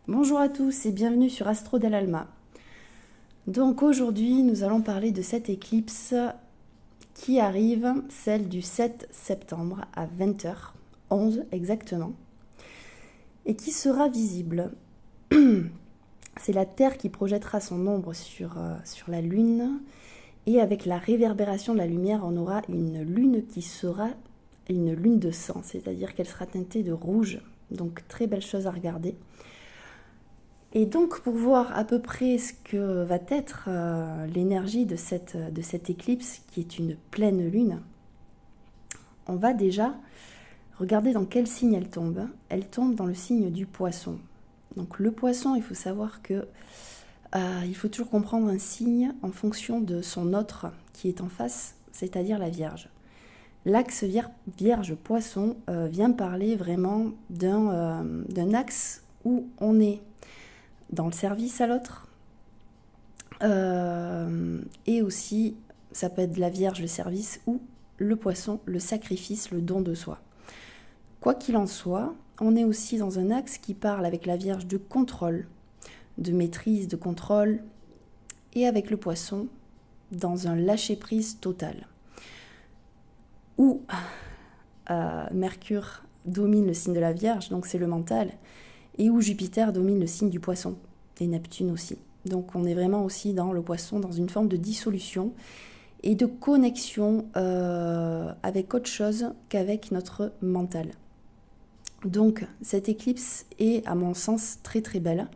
Bonjour à tous et bienvenue sur Astro Dell'Alma. Donc aujourd'hui nous allons parler de cette éclipse qui arrive, celle du 7 septembre à 20h11 exactement, et qui sera visible. C'est la Terre qui projettera son ombre sur la Lune, et avec la réverbération de la lumière on aura une Lune qui sera une Lune de sang, c'est-à-dire qu'elle sera teintée de rouge, donc très belle chose à regarder. Et donc pour voir à peu près ce que va être l'énergie de cette éclipse qui est une pleine lune, on va déjà regarder dans quel signe elle tombe. Elle tombe dans le signe du poisson. Donc le poisson, il faut savoir que il faut toujours comprendre un signe en fonction de son autre qui est en face, c'est-à-dire la Vierge. L'axe Vierge-Poisson vient parler vraiment d'un axe où on est dans le service à l'autre, et aussi ça peut être la Vierge, le service, ou le poisson, le sacrifice, le don de soi. Quoi qu'il en soit, on est aussi dans un axe qui parle avec la Vierge de contrôle, de maîtrise, de contrôle, et avec le poisson dans un lâcher-prise total, où Mercure domine le signe de la Vierge, donc c'est le mental, et où Jupiter domine le signe du poisson, et Neptune aussi. Donc on est vraiment aussi dans le poisson, dans une forme de dissolution et de connexion avec autre chose qu'avec notre mental. Donc cette éclipse est à mon sens très très belle,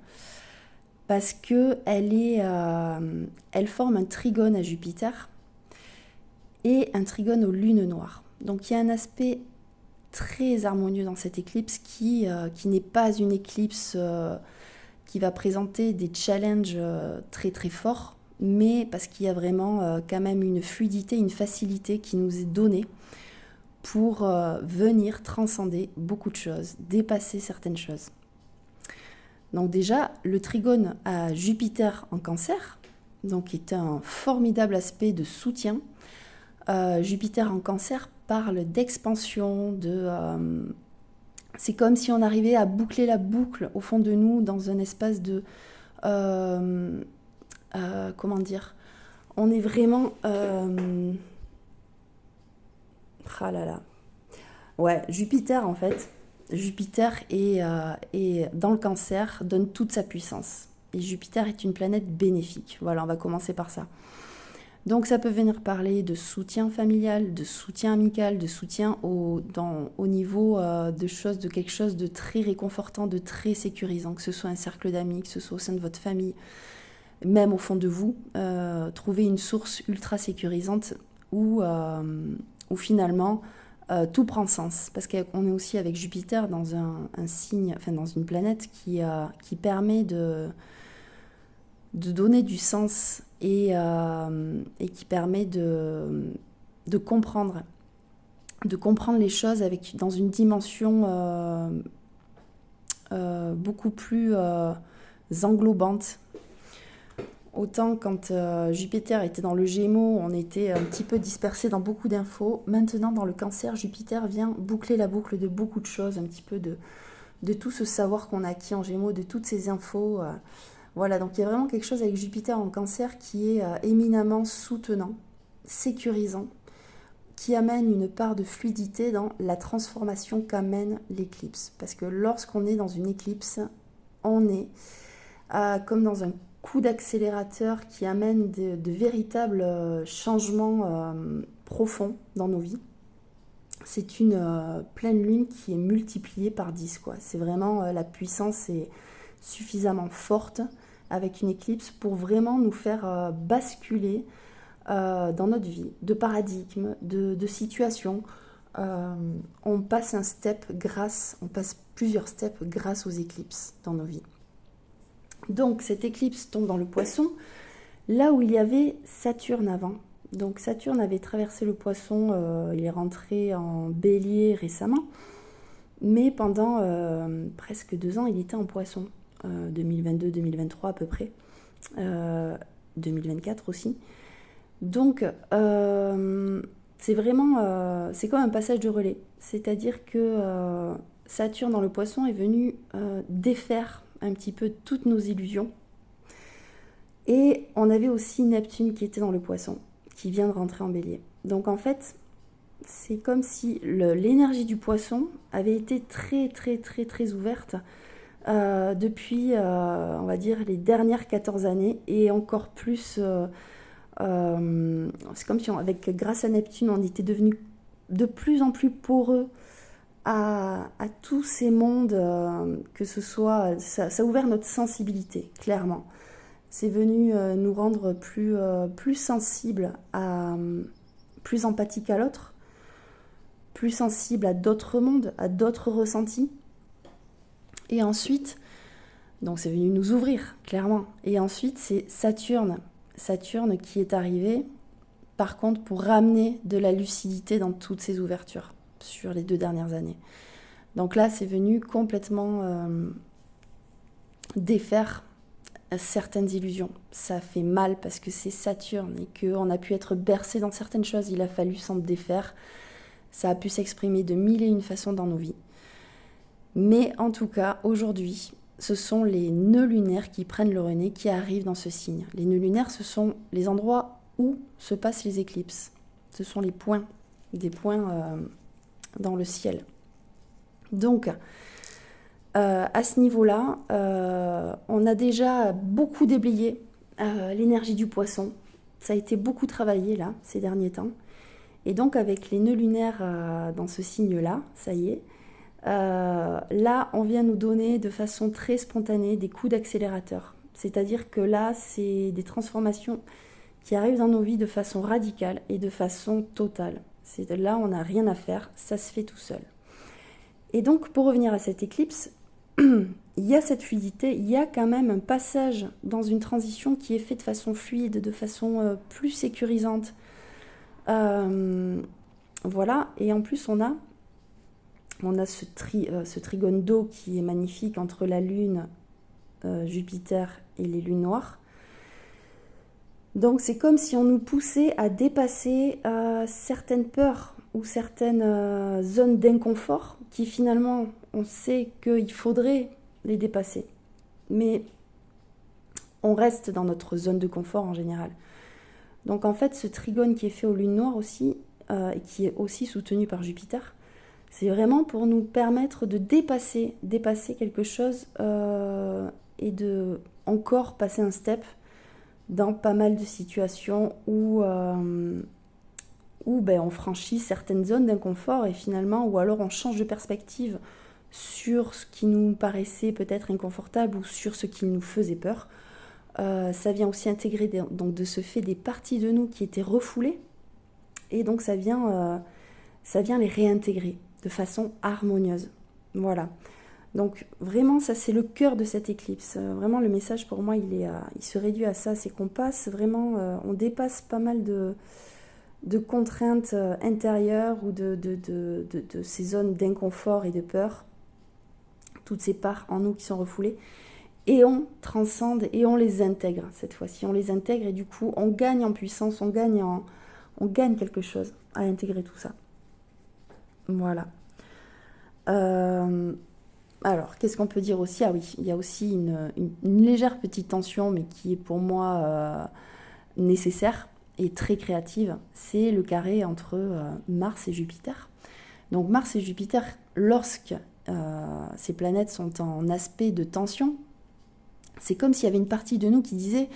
parce que elle forme un trigone à Jupiter et un trigone aux lunes noires. Donc il y a un aspect très harmonieux dans cette éclipse qui n'est pas une éclipse qui va présenter des challenges très très forts, mais parce qu'il y a vraiment quand même une fluidité, une facilité qui nous est donnée pour venir transcender beaucoup de choses, dépasser certaines choses. Donc déjà, le trigone à Jupiter en Cancer, donc est un formidable aspect de soutien. Jupiter en Cancer parle d'expansion, c'est comme si on arrivait à boucler la boucle au fond de nous dans un espace de... comment dire, on est vraiment... ah là là. Ouais, Jupiter en fait. Jupiter est dans le Cancer, donne toute sa puissance. Et Jupiter est une planète bénéfique. Voilà, on va commencer par ça. Donc ça peut venir parler de soutien familial, de soutien amical, de soutien au niveau de quelque chose de très réconfortant, de très sécurisant, que ce soit un cercle d'amis, que ce soit au sein de votre famille, même au fond de vous, trouver une source ultra sécurisante où finalement tout prend sens. Parce qu'on est aussi avec Jupiter dans un signe, enfin dans une planète qui permet de donner du sens et qui permet de comprendre les choses dans une dimension beaucoup plus englobante. Autant quand Jupiter était dans le Gémeaux, on était un petit peu dispersé dans beaucoup d'infos. Maintenant, dans le Cancer, Jupiter vient boucler la boucle de beaucoup de choses, un petit peu de tout ce savoir qu'on a acquis en Gémeaux, de toutes ces infos. Voilà, donc il y a vraiment quelque chose avec Jupiter en Cancer qui est éminemment soutenant, sécurisant, qui amène une part de fluidité dans la transformation qu'amène l'éclipse. Parce que lorsqu'on est dans une éclipse, on est comme dans un coup d'accélérateur qui amène de véritables changements profonds dans nos vies. C'est une pleine lune qui est multipliée par 10, quoi. C'est vraiment la puissance est suffisamment forte avec une éclipse pour vraiment nous faire basculer dans notre vie, de paradigme, de situation. On passe on passe plusieurs steps grâce aux éclipses dans nos vies. Donc cette éclipse tombe dans le Poisson, là où il y avait Saturne avant. Donc Saturne avait traversé le Poisson, il est rentré en Bélier récemment, mais pendant presque 2 ans, il était en Poisson, 2022-2023 à peu près, 2024 aussi. Donc c'est vraiment, c'est comme un passage de relais, c'est-à-dire que Saturne dans le Poisson est venu défaire un petit peu toutes nos illusions. Et on avait aussi Neptune qui était dans le Poisson, qui vient de rentrer en Bélier. Donc en fait, c'est comme si l'énergie du Poisson avait été très très très très ouverte depuis, on va dire, les dernières 14 années, et encore plus, c'est comme si grâce à Neptune, on était devenu de plus en plus poreux à tous ces mondes, que ce soit, ça a ouvert notre sensibilité, clairement. C'est venu nous rendre plus sensibles, plus empathiques à l'autre, plus sensibles à d'autres mondes, à d'autres ressentis. Et ensuite, donc c'est venu nous ouvrir, clairement. Et ensuite, c'est Saturne qui est arrivé, par contre, pour ramener de la lucidité dans toutes ces ouvertures sur les 2 dernières années. Donc là, c'est venu complètement défaire certaines illusions. Ça fait mal parce que c'est Saturne et qu'on a pu être bercé dans certaines choses. Il a fallu s'en défaire. Ça a pu s'exprimer de 1001 façons dans nos vies. Mais en tout cas, aujourd'hui, ce sont les nœuds lunaires qui prennent le relais, qui arrivent dans ce signe. Les nœuds lunaires, ce sont les endroits où se passent les éclipses. Ce sont les points, des points dans le ciel. Donc, à ce niveau-là, on a déjà beaucoup déblayé l'énergie du Poisson. Ça a été beaucoup travaillé là, ces derniers temps. Et donc, avec les nœuds lunaires dans ce signe-là, ça y est, là, on vient nous donner de façon très spontanée des coups d'accélérateur. C'est-à-dire que là, c'est des transformations qui arrivent dans nos vies de façon radicale et de façon totale. Là, on n'a rien à faire, ça se fait tout seul. Et donc, pour revenir à cette éclipse, il y a cette fluidité, il y a quand même un passage dans une transition qui est fait de façon fluide, de façon plus sécurisante. Voilà, et en plus, on a ce trigone d'eau qui est magnifique entre la Lune, Jupiter et les lunes noires. Donc c'est comme si on nous poussait à dépasser certaines peurs ou certaines zones d'inconfort qui finalement on sait qu'il faudrait les dépasser. Mais on reste dans notre zone de confort en général. Donc en fait ce trigone qui est fait aux lunes noires aussi, et qui est aussi soutenu par Jupiter, c'est vraiment pour nous permettre de dépasser quelque chose et de encore passer un step dans pas mal de situations où on franchit certaines zones d'inconfort et finalement, ou alors on change de perspective sur ce qui nous paraissait peut-être inconfortable ou sur ce qui nous faisait peur. Ça vient aussi intégrer donc de ce fait des parties de nous qui étaient refoulées, et donc ça vient les réintégrer de façon harmonieuse. Voilà. Donc vraiment, ça c'est le cœur de cette éclipse. Vraiment, le message pour moi, il se réduit à ça, c'est qu'on passe vraiment, on dépasse pas mal de contraintes intérieures ou de ces zones d'inconfort et de peur, toutes ces parts en nous qui sont refoulées, et on transcende et on les intègre cette fois-ci. On les intègre et du coup, on gagne en puissance, on gagne quelque chose à intégrer tout ça. Voilà. Alors, qu'est-ce qu'on peut dire aussi? Ah oui, il y a aussi une légère petite tension, mais qui est pour moi nécessaire et très créative. C'est le carré entre Mars et Jupiter. Donc Mars et Jupiter, lorsque ces planètes sont en aspect de tension, c'est comme s'il y avait une partie de nous qui disait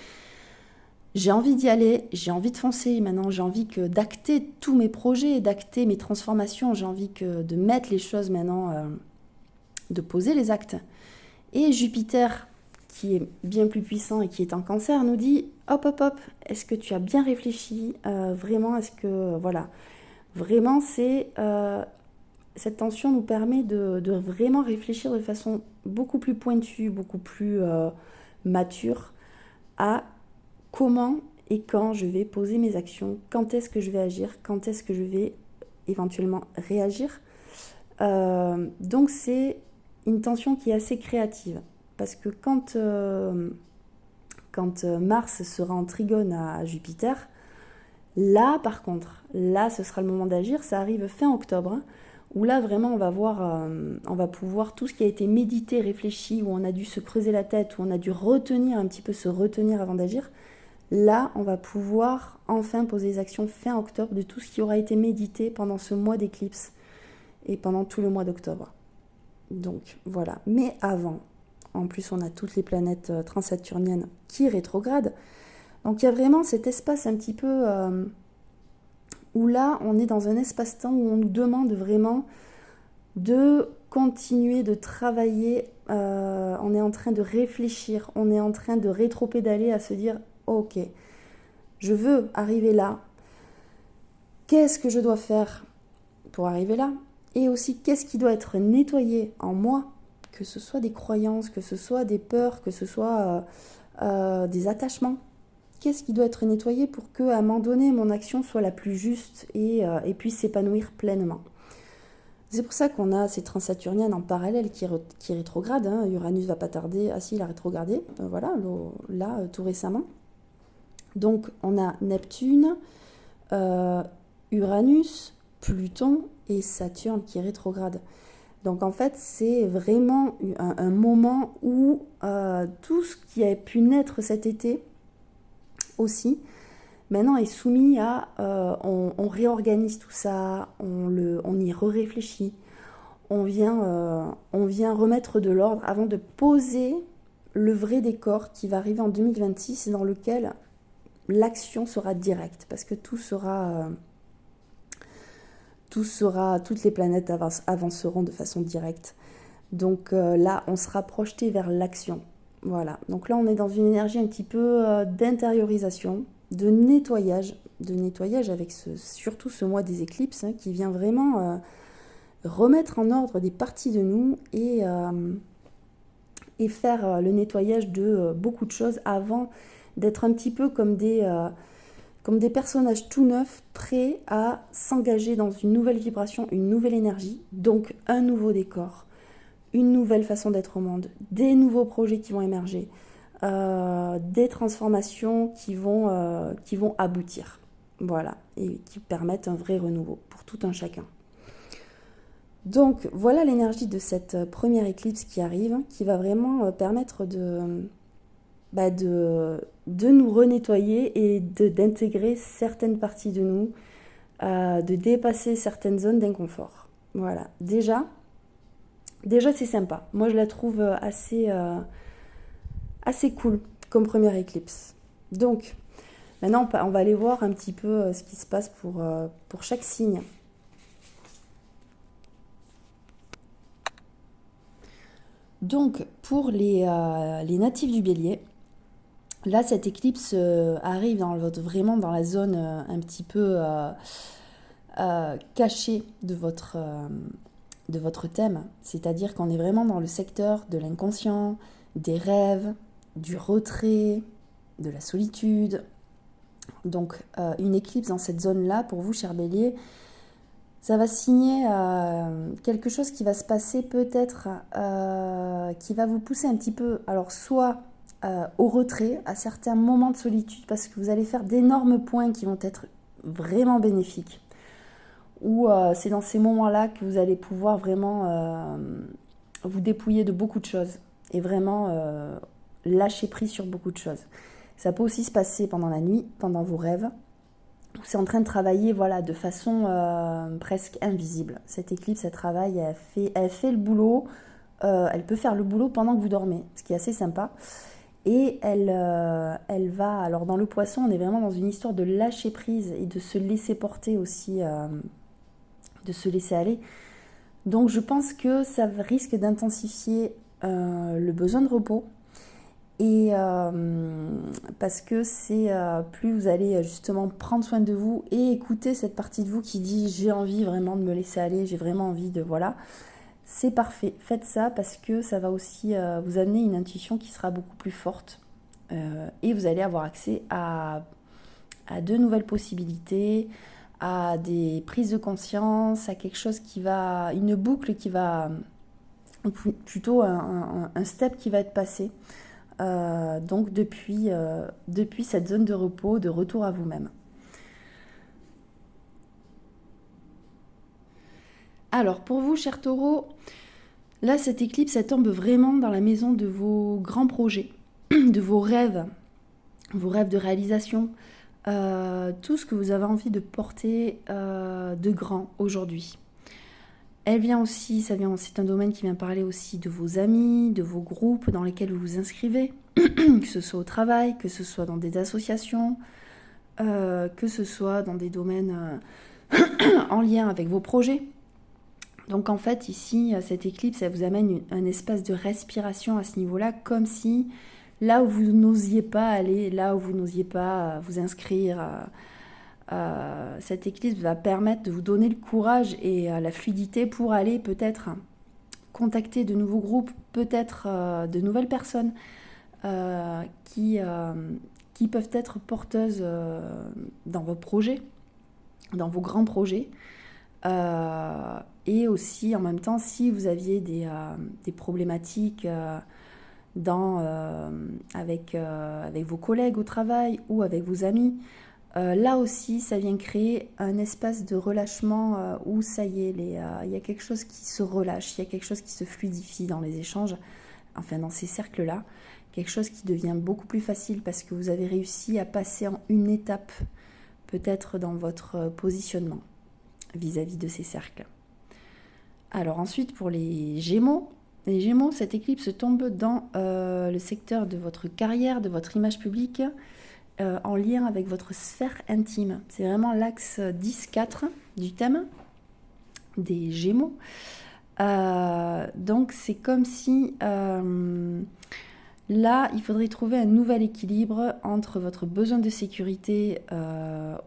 « j'ai envie d'y aller, j'ai envie de foncer, maintenant j'ai envie d'acter tous mes projets, d'acter mes transformations, j'ai envie de mettre les choses maintenant... de poser les actes. » Et Jupiter, qui est bien plus puissant et qui est en Cancer, nous dit hop, est-ce que tu as bien réfléchi, vraiment, est-ce que, voilà, vraiment, cette tension nous permet de vraiment réfléchir de façon beaucoup plus pointue, beaucoup plus mature à comment et quand je vais poser mes actions, quand est-ce que je vais agir, quand est-ce que je vais éventuellement réagir. Donc c'est une tension qui est assez créative, parce que quand Mars sera en trigone à Jupiter, là par contre, là ce sera le moment d'agir. Ça arrive fin octobre, où là vraiment on va pouvoir tout ce qui a été médité, réfléchi, où on a dû se creuser la tête, où on a dû retenir un petit peu, se retenir avant d'agir. Là, on va pouvoir enfin poser les actions fin octobre de tout ce qui aura été médité pendant ce mois d'éclipse et pendant tout le mois d'octobre. Donc voilà. Mais avant, en plus on a toutes les planètes transsaturniennes qui rétrogradent. Donc il y a vraiment cet espace un petit peu où là on est dans un espace-temps où on nous demande vraiment de continuer de travailler. On est en train de réfléchir, on est en train de rétropédaler à se dire ok, je veux arriver là. Qu'est-ce que je dois faire pour arriver là? Et aussi, qu'est-ce qui doit être nettoyé en moi? Que ce soit des croyances, que ce soit des peurs, que ce soit des attachements. Qu'est-ce qui doit être nettoyé pour qu'à un moment donné, mon action soit la plus juste et puisse s'épanouir pleinement? C'est pour ça qu'on a ces transsaturniennes en parallèle qui rétrogradent. Hein. Uranus va pas tarder. Ah si, il a rétrogradé. Voilà, là, tout récemment. Donc, on a Neptune, Uranus, Pluton et Saturne qui rétrograde. Donc en fait, c'est vraiment un moment où tout ce qui a pu naître cet été aussi, maintenant est soumis à... on réorganise tout ça, on y réfléchit, on vient remettre de l'ordre avant de poser le vrai décor qui va arriver en 2026 dans lequel l'action sera directe parce que toutes les planètes avanceront de façon directe. Donc là, on sera projeté vers l'action. Voilà. Donc là, on est dans une énergie un petit peu d'intériorisation, de nettoyage avec surtout ce mois des éclipses hein, qui vient vraiment remettre en ordre des parties de nous et faire le nettoyage de beaucoup de choses avant d'être un petit peu comme des personnages tout neufs, prêts à s'engager dans une nouvelle vibration, une nouvelle énergie, donc un nouveau décor, une nouvelle façon d'être au monde, des nouveaux projets qui vont émerger, des transformations qui vont aboutir. Voilà, et qui permettent un vrai renouveau pour tout un chacun. Donc voilà l'énergie de cette première éclipse qui arrive, qui va vraiment permettre de nous renettoyer et d'intégrer certaines parties de nous, de dépasser certaines zones d'inconfort. Voilà, déjà c'est sympa. Moi je la trouve assez cool comme première éclipse. Donc maintenant on va aller voir un petit peu ce qui se passe pour chaque signe. Donc pour les natifs du Bélier, là, cette éclipse arrive vraiment dans la zone un petit peu cachée de votre thème. C'est-à-dire qu'on est vraiment dans le secteur de l'inconscient, des rêves, du retrait, de la solitude. Donc, une éclipse dans cette zone-là, pour vous, cher Bélier, ça va signer quelque chose qui va se passer peut-être, qui va vous pousser un petit peu, alors soit au retrait, à certains moments de solitude, parce que vous allez faire d'énormes points qui vont être vraiment bénéfiques. Ou c'est dans ces moments-là que vous allez pouvoir vraiment vous dépouiller de beaucoup de choses et vraiment lâcher prise sur beaucoup de choses. Ça peut aussi se passer pendant la nuit, pendant vos rêves. C'est en train de travailler voilà, de façon presque invisible. Cette éclipse, elle travaille, elle fait le boulot, elle peut faire le boulot pendant que vous dormez, ce qui est assez sympa. Et elle va, alors dans le poisson, on est vraiment dans une histoire de lâcher prise et de se laisser porter aussi, de se laisser aller. Donc je pense que ça risque d'intensifier le besoin de repos. Et parce que c'est plus vous allez justement prendre soin de vous et écouter cette partie de vous qui dit j'ai envie vraiment de me laisser aller, j'ai vraiment envie de voilà. C'est parfait, faites ça parce que ça va aussi vous amener une intuition qui sera beaucoup plus forte et vous allez avoir accès à de nouvelles possibilités, à des prises de conscience, à quelque chose qui va, une boucle qui va, plutôt un step qui va être passé. Donc depuis cette zone de repos, de retour à vous-même. Alors, pour vous, chers taureaux, là, cette éclipse, elle tombe vraiment dans la maison de vos grands projets, de vos rêves de réalisation, tout ce que vous avez envie de porter de grand aujourd'hui. C'est un domaine qui vient parler aussi de vos amis, de vos groupes dans lesquels vous vous inscrivez, que ce soit au travail, que ce soit dans des associations, que ce soit dans des domaines en lien avec vos projets. Donc en fait, ici, cette éclipse, elle vous amène un espace de respiration à ce niveau-là, comme si là où vous n'osiez pas aller, là où vous n'osiez pas vous inscrire, cette éclipse va permettre de vous donner le courage et la fluidité pour aller peut-être contacter de nouveaux groupes, peut-être de nouvelles personnes qui peuvent être porteuses dans vos projets, dans vos grands projets. Et aussi en même temps, si vous aviez des problématiques avec vos collègues au travail ou avec vos amis, là aussi ça vient créer un espace de relâchement où ça y est, il y a quelque chose qui se relâche, il y a quelque chose qui se fluidifie dans les échanges, enfin dans ces cercles-là, quelque chose qui devient beaucoup plus facile parce que vous avez réussi à passer en une étape peut-être dans votre positionnement vis-à-vis de ces cercles. Alors ensuite, pour les Gémeaux, cette éclipse tombe dans le secteur de votre carrière, de votre image publique, en lien avec votre sphère intime. C'est vraiment l'axe 10-4 du thème des Gémeaux. Donc c'est comme si là, il faudrait trouver un nouvel équilibre entre votre besoin de sécurité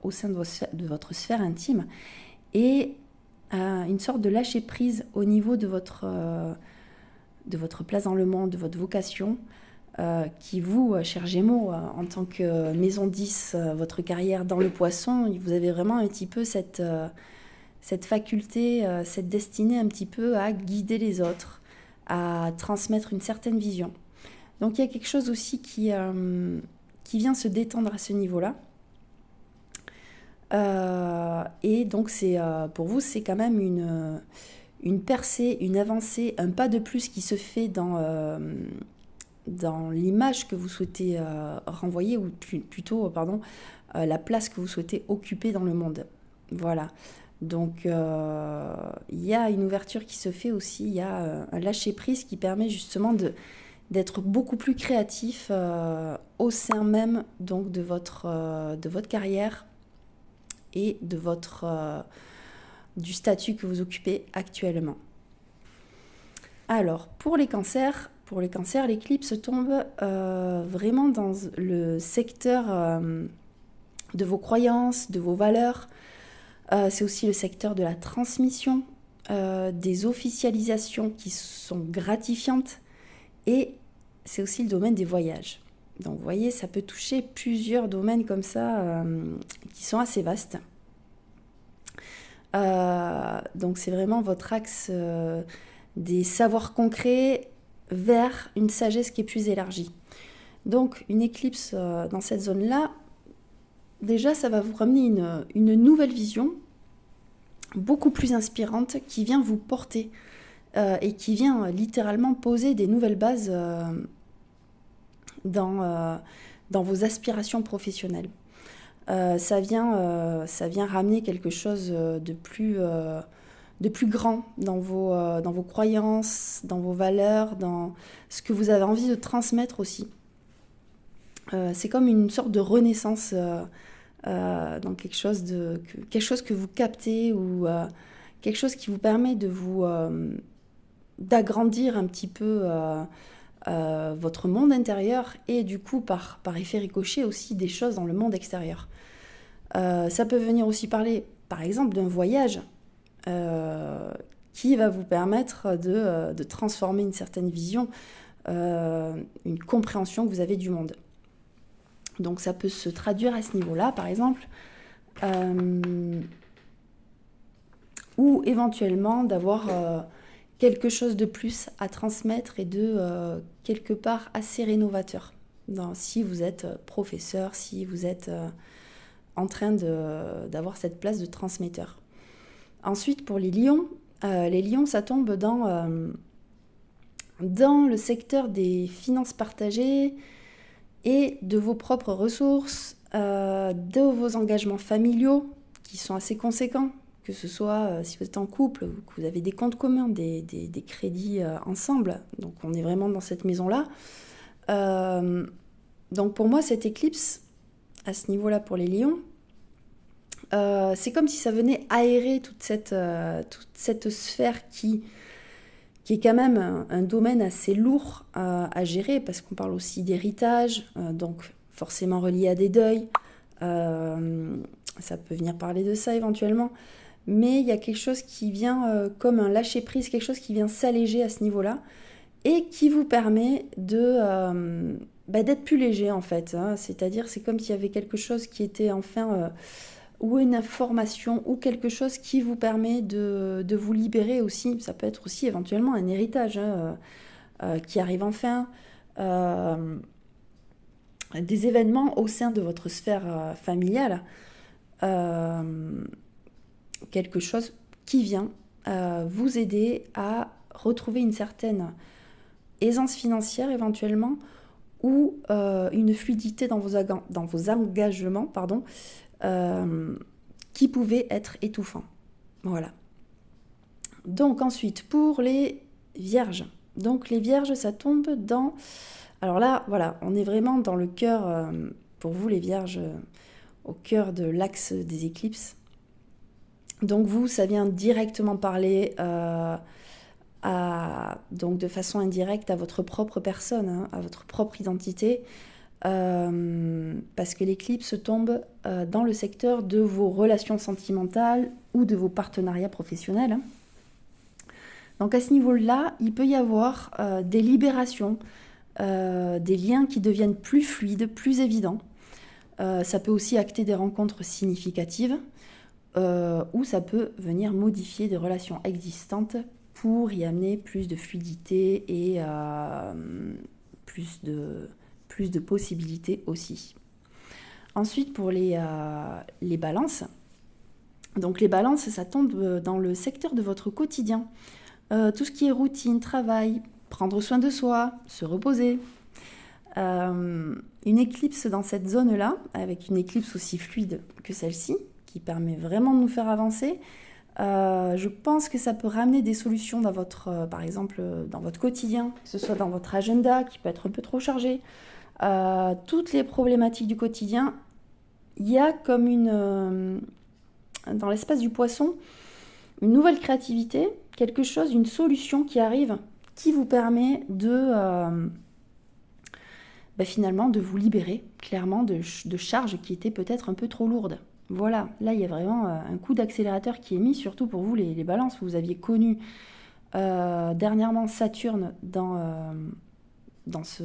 au sein de votre sphère intime et une sorte de lâcher prise au niveau de votre place dans le monde, de votre vocation, qui vous, chers Gémeaux, en tant que maison 10, votre carrière dans le poisson, vous avez vraiment un petit peu cette faculté, cette destinée un petit peu à guider les autres, à transmettre une certaine vision. Donc il y a quelque chose aussi qui vient se détendre à ce niveau-là. Et donc pour vous, c'est quand même une percée, une avancée, un pas de plus qui se fait dans l'image que vous souhaitez renvoyer, ou plutôt, la place que vous souhaitez occuper dans le monde. Voilà. Donc, il y a une ouverture qui se fait aussi, il y a un lâcher-prise qui permet justement d'être beaucoup plus créatif au sein même donc, de votre carrière et du statut que vous occupez actuellement. Alors, pour les cancers, l'éclipse tombe vraiment dans le secteur de vos croyances, de vos valeurs. C'est aussi le secteur de la transmission, des officialisations qui sont gratifiantes, et c'est aussi le domaine des voyages. Donc vous voyez, ça peut toucher plusieurs domaines comme ça qui sont assez vastes. Donc c'est vraiment votre axe des savoirs concrets vers une sagesse qui est plus élargie. Donc une éclipse dans cette zone-là, déjà ça va vous ramener une nouvelle vision, beaucoup plus inspirante, qui vient vous porter et qui vient littéralement poser des nouvelles bases dans vos aspirations professionnelles. Ça vient ramener quelque chose de plus grand dans vos croyances, dans vos valeurs, dans ce que vous avez envie de transmettre aussi. C'est comme une sorte de renaissance dans quelque chose que vous captez, ou quelque chose qui vous permet d'agrandir un petit peu votre monde intérieur, et du coup par effet ricochet aussi des choses dans le monde extérieur. Ça peut venir aussi parler par exemple d'un voyage qui va vous permettre de transformer une certaine vision, une compréhension que vous avez du monde. Donc ça peut se traduire à ce niveau-là par exemple, ou éventuellement d'avoir quelque chose de plus à transmettre et de quelque part assez rénovateur. Si vous êtes professeur, si vous êtes en train d'avoir cette place de transmetteur. Ensuite, pour les lions, Les lions, ça tombe dans le secteur des finances partagées et de vos propres ressources, de vos engagements familiaux qui sont assez conséquents, que ce soit si vous êtes en couple, que vous avez des comptes communs, des crédits ensemble. Donc on est vraiment dans cette maison-là. Donc pour moi, cette éclipse, à ce niveau-là pour les lions, c'est comme si ça venait aérer toute cette sphère qui est quand même un domaine assez lourd à gérer, parce qu'on parle aussi d'héritage, donc forcément relié à des deuils. Ça peut venir parler de ça éventuellement, mais il y a quelque chose qui vient comme un lâcher-prise, quelque chose qui vient s'alléger à ce niveau-là, et qui vous permet d'être plus léger en fait, hein. C'est-à-dire, c'est comme s'il y avait quelque chose qui était enfin... ou une information, ou quelque chose qui vous permet de vous libérer aussi. Ça peut être aussi éventuellement un héritage hein, qui arrive enfin. Des événements au sein de votre sphère familiale. Quelque chose qui vient vous aider à retrouver une certaine aisance financière éventuellement, ou une fluidité dans vos engagements, pardon, qui pouvait être étouffant. Voilà. Donc ensuite, pour les vierges. Donc les vierges, ça tombe dans... Alors là, voilà, on est vraiment dans le cœur, pour vous les vierges, au cœur de l'axe des éclipses. Donc vous, ça vient directement parler donc de façon indirecte à votre propre personne, hein, à votre propre identité. Parce que l'éclipse tombe dans le secteur de vos relations sentimentales ou de vos partenariats professionnels. Donc à ce niveau-là, il peut y avoir des libérations, des liens qui deviennent plus fluides, plus évidents. Ça peut aussi acter des rencontres significatives, ou ça peut venir modifier des relations existantes pour y amener plus de fluidité et plus de possibilités aussi. Ensuite, pour les balances. Donc les balances, ça tombe dans le secteur de votre quotidien. Tout ce qui est routine, travail, prendre soin de soi, se reposer. Une éclipse dans cette zone-là, avec une éclipse aussi fluide que celle-ci, qui permet vraiment de nous faire avancer, je pense que ça peut ramener des solutions dans votre, par exemple, dans votre quotidien, que ce soit dans votre agenda, qui peut être un peu trop chargé. Toutes les problématiques du quotidien, il y a comme dans l'espace du poisson, une nouvelle créativité, quelque chose, une solution qui arrive, qui vous permet finalement de vous libérer clairement de charges qui étaient peut-être un peu trop lourdes. Voilà, là il y a vraiment un coup d'accélérateur qui est mis, surtout pour vous les balances. Vous aviez connu dernièrement Saturne dans ce...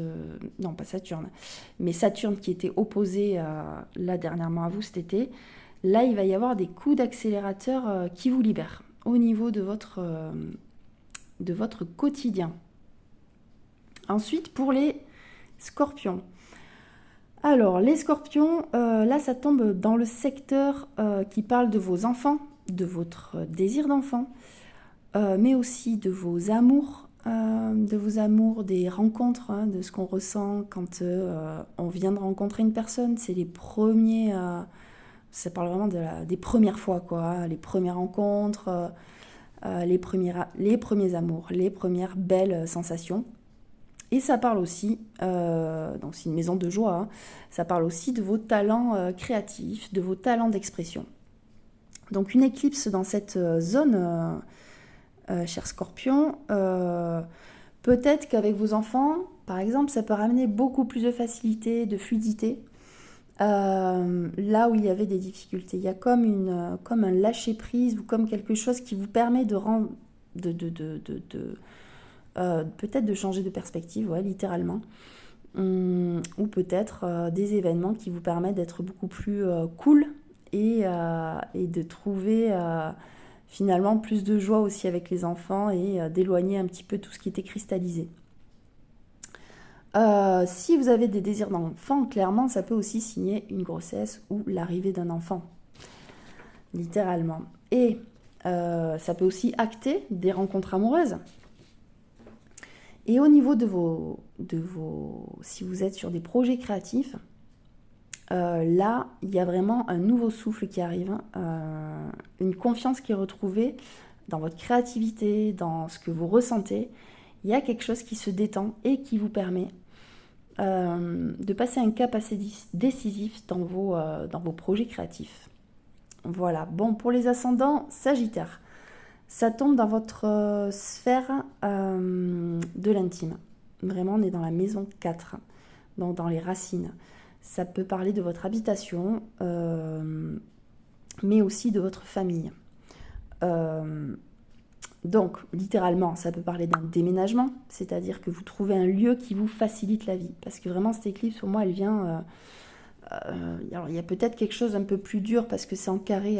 Non, pas Saturne, mais Saturne qui était opposé là dernièrement à vous cet été. Là, il va y avoir des coups d'accélérateur qui vous libèrent au niveau de votre quotidien. Ensuite, pour les scorpions. Alors, les scorpions, là, ça tombe dans le secteur qui parle de vos enfants, de votre désir d'enfant, mais aussi de vos amours, des rencontres, hein, de ce qu'on ressent quand on vient de rencontrer une personne. C'est les premiers... ça parle vraiment des premières fois, quoi, les premières rencontres, les premiers amours, les premières belles sensations. Et ça parle aussi, donc c'est une maison de joie, hein, ça parle aussi de vos talents créatifs, de vos talents d'expression. Donc une éclipse dans cette zone, cher Scorpion, peut-être qu'avec vos enfants, par exemple, ça peut ramener beaucoup plus de facilité, de fluidité, là où il y avait des difficultés. Il y a comme un lâcher-prise ou comme quelque chose qui vous permet de rendre... peut-être de changer de perspective, ouais, littéralement, ou peut-être des événements qui vous permettent d'être beaucoup plus cool et de trouver finalement plus de joie aussi avec les enfants et d'éloigner un petit peu tout ce qui était cristallisé. Si vous avez des désirs d'enfant, clairement, ça peut aussi signer une grossesse ou l'arrivée d'un enfant, littéralement. Et Ça peut aussi acter des rencontres amoureuses. Et au niveau si vous êtes sur des projets créatifs, là, il y a vraiment un nouveau souffle qui arrive, une confiance qui est retrouvée dans votre créativité, dans ce que vous ressentez. Il y a quelque chose qui se détend et qui vous permet de passer un cap assez décisif dans vos projets créatifs. Voilà. Bon, pour les ascendants Sagittaire, ça tombe dans votre sphère de l'intime. Vraiment, on est dans la maison 4, donc dans les racines. Ça peut parler de votre habitation, mais aussi de votre famille. Donc, littéralement, ça peut parler d'un déménagement, c'est-à-dire que vous trouvez un lieu qui vous facilite la vie. Parce que vraiment, cette éclipse, pour moi, elle vient... alors, il y a peut-être quelque chose un peu plus dur parce que c'est en carré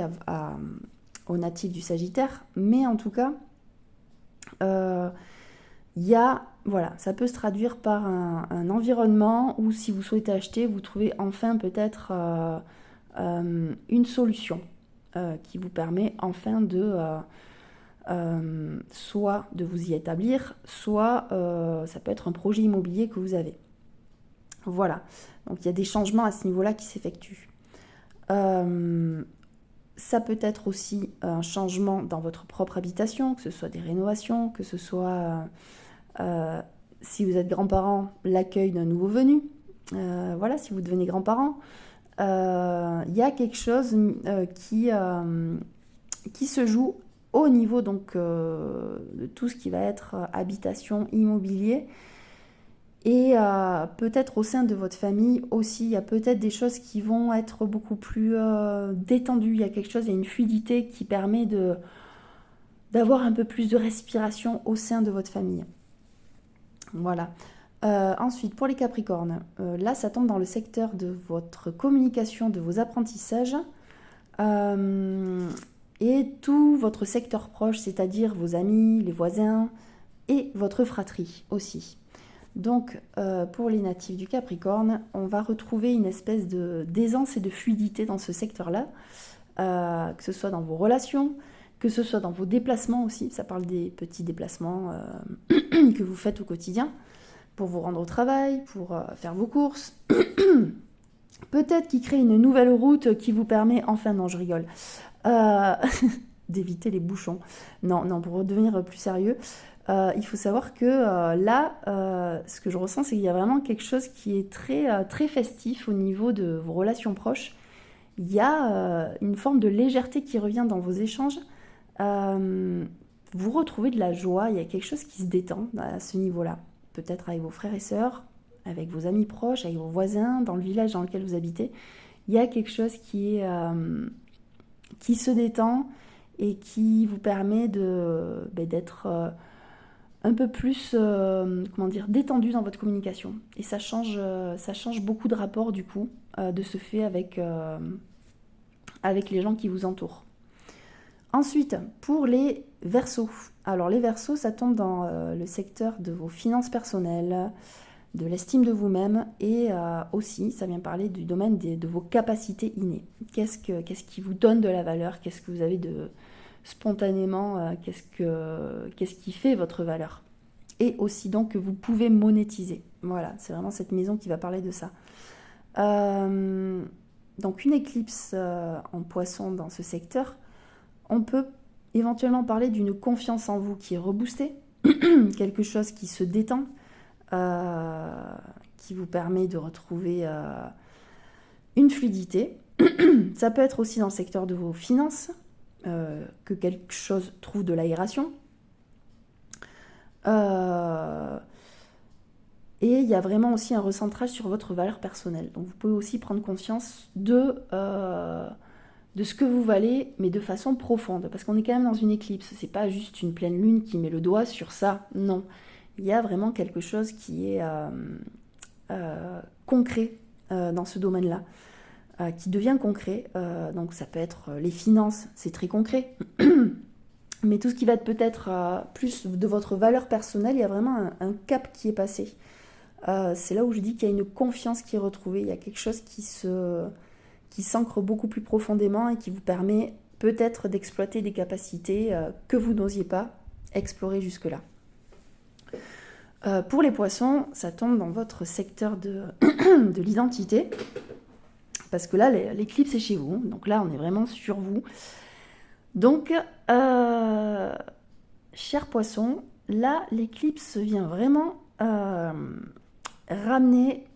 au natif du Sagittaire, mais en tout cas, voilà, ça peut se traduire par un environnement où si vous souhaitez acheter, vous trouvez enfin peut-être une solution qui vous permet enfin de soit de vous y établir, soit ça peut être un projet immobilier que vous avez. Voilà, donc il y a des changements à ce niveau-là qui s'effectuent. Ça peut être aussi un changement dans votre propre habitation, que ce soit des rénovations, que ce soit, si vous êtes grands-parents, l'accueil d'un nouveau venu. Voilà, si vous devenez grands-parents, il y a quelque chose qui se joue au niveau donc, de tout ce qui va être habitation, immobilier. Et peut-être au sein de votre famille aussi, il y a peut-être des choses qui vont être beaucoup plus détendues. Il y a quelque chose, il y a une fluidité qui permet d'avoir un peu plus de respiration au sein de votre famille. Voilà. Ensuite, pour les Capricornes, là, ça tombe dans le secteur de votre communication, de vos apprentissages. Et tout votre secteur proche, c'est-à-dire vos amis, les voisins et votre fratrie aussi. Donc, pour les natifs du Capricorne, on va retrouver une espèce d'aisance et de fluidité dans ce secteur-là, que ce soit dans vos relations, que ce soit dans vos déplacements aussi. Ça parle des petits déplacements que vous faites au quotidien pour vous rendre au travail, pour faire vos courses. Peut-être qu'il crée une nouvelle route qui vous permet, enfin non, je rigole, d'éviter les bouchons. Non, pour redevenir plus sérieux, il faut savoir que là, ce que je ressens, c'est qu'il y a vraiment quelque chose qui est très festif au niveau de vos relations proches. Il y a une forme de légèreté qui revient dans vos échanges. Vous retrouvez de la joie, il y a quelque chose qui se détend à ce niveau-là. Peut-être avec vos frères et sœurs, avec vos amis proches, avec vos voisins, dans le village dans lequel vous habitez. Il y a quelque chose qui se détend et qui vous permet d'être un peu plus détendu dans votre communication. Et ça change beaucoup de rapports du coup, de ce fait avec les gens qui vous entourent. Ensuite, pour les Verseaux. Alors les Verseaux, ça tombe dans le secteur de vos finances personnelles, de l'estime de vous-même et aussi, ça vient parler du domaine de vos capacités innées. Qu'est-ce qui vous donne de la valeur? Qu'est-ce que vous avez de spontanément? Qu'est-ce qui fait votre valeur? Et aussi donc que vous pouvez monétiser. Voilà, c'est vraiment cette maison qui va parler de ça. Donc une éclipse en Poisson dans ce secteur, on peut éventuellement parler d'une confiance en vous qui est reboostée, quelque chose qui se détend, qui vous permet de retrouver une fluidité. Ça peut être aussi dans le secteur de vos finances, que quelque chose trouve de l'aération. Et il y a vraiment aussi un recentrage sur votre valeur personnelle. Donc vous pouvez aussi prendre conscience de ce que vous valez, mais de façon profonde. Parce qu'on est quand même dans une éclipse. C'est pas juste une pleine lune qui met le doigt sur ça. Non. Il y a vraiment quelque chose qui est concret dans ce domaine-là, qui devient concret. Donc ça peut être les finances, c'est très concret. Mais tout ce qui va être peut-être plus de votre valeur personnelle, il y a vraiment un cap qui est passé. C'est là où je dis qu'il y a une confiance qui est retrouvée. Il y a quelque chose qui s'ancre beaucoup plus profondément et qui vous permet peut-être d'exploiter des capacités que vous n'osiez pas explorer jusque-là. Pour les poissons, ça tombe dans votre secteur de, de l'identité, parce que là, l'éclipse est chez vous, donc là, on est vraiment sur vous. Donc, chers poissons, là, l'éclipse vient vraiment ramener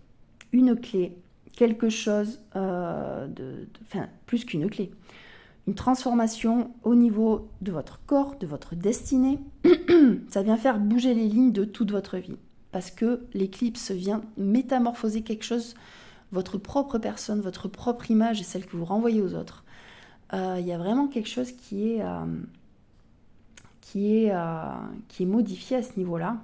une clé, quelque chose, enfin, plus qu'une clé, une transformation au niveau de votre corps, de votre destinée. Ça vient faire bouger les lignes de toute votre vie, parce que l'éclipse vient métamorphoser quelque chose, votre propre personne, votre propre image et celle que vous renvoyez aux autres. Il y a vraiment quelque chose qui est modifié à ce niveau-là.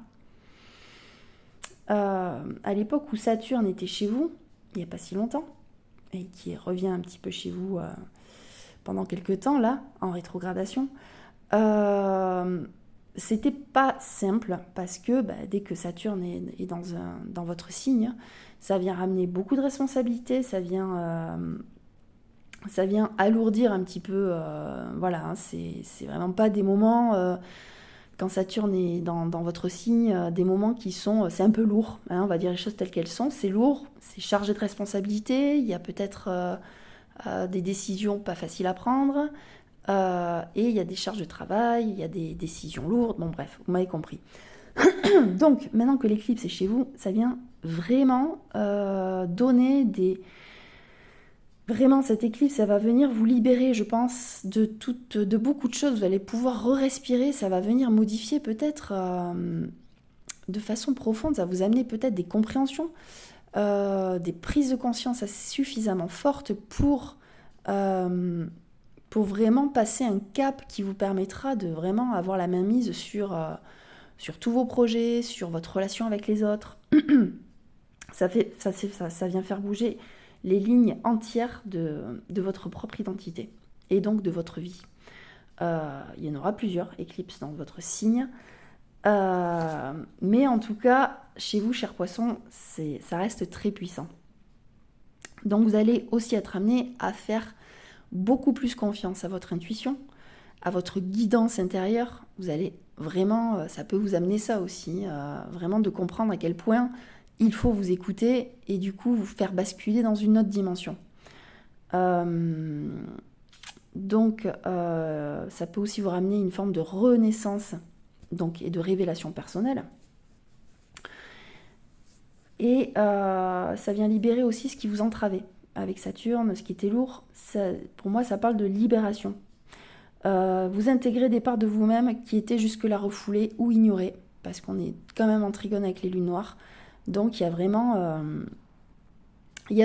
À l'époque où Saturne était chez vous, il n'y a pas si longtemps, et qui revient un petit peu chez vous pendant quelques temps, là, en rétrogradation, c'était pas simple, parce que dès que Saturne est dans votre signe, ça vient ramener beaucoup de responsabilités, ça vient alourdir un petit peu, voilà, hein, c'est vraiment pas des moments, quand Saturne est dans votre signe, des moments qui sont, c'est un peu lourd, hein, on va dire les choses telles qu'elles sont, c'est lourd, c'est chargé de responsabilités, il y a peut-être des décisions pas faciles à prendre, et il y a des charges de travail, il y a des décisions lourdes, bon bref, vous m'avez compris. Donc, maintenant que l'éclipse est chez vous, ça vient vraiment donner des... Vraiment, cette éclipse, ça va venir vous libérer, je pense, de beaucoup de choses. Vous allez pouvoir re-respirer, ça va venir modifier peut-être de façon profonde, ça va vous amener peut-être des compréhensions, des prises de conscience assez suffisamment fortes pour vraiment passer un cap qui vous permettra de vraiment avoir la main mise sur tous vos projets, sur votre relation avec les autres. Ça vient faire bouger les lignes entières de votre propre identité et donc de votre vie. Il y en aura plusieurs éclipses dans votre signe. Mais en tout cas, chez vous, chers poissons, ça reste très puissant. Donc vous allez aussi être amené à faire beaucoup plus confiance à votre intuition, à votre guidance intérieure. Vous allez vraiment, ça peut vous amener ça aussi, vraiment de comprendre à quel point il faut vous écouter et du coup vous faire basculer dans une autre dimension. Donc ça peut aussi vous ramener une forme de renaissance donc, et de révélation personnelle. Et ça vient libérer aussi ce qui vous entravait. Avec Saturne, ce qui était lourd, pour moi ça parle de libération. Vous intégrez des parts de vous-même qui étaient jusque-là refoulées ou ignorées, parce qu'on est quand même en trigone avec les lunes noires. Donc il y a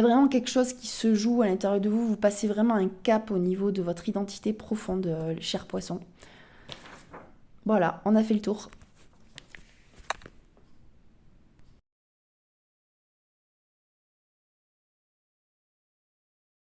vraiment quelque chose qui se joue à l'intérieur de vous. Vous passez vraiment un cap au niveau de votre identité profonde, chers poissons. Voilà, on a fait le tour.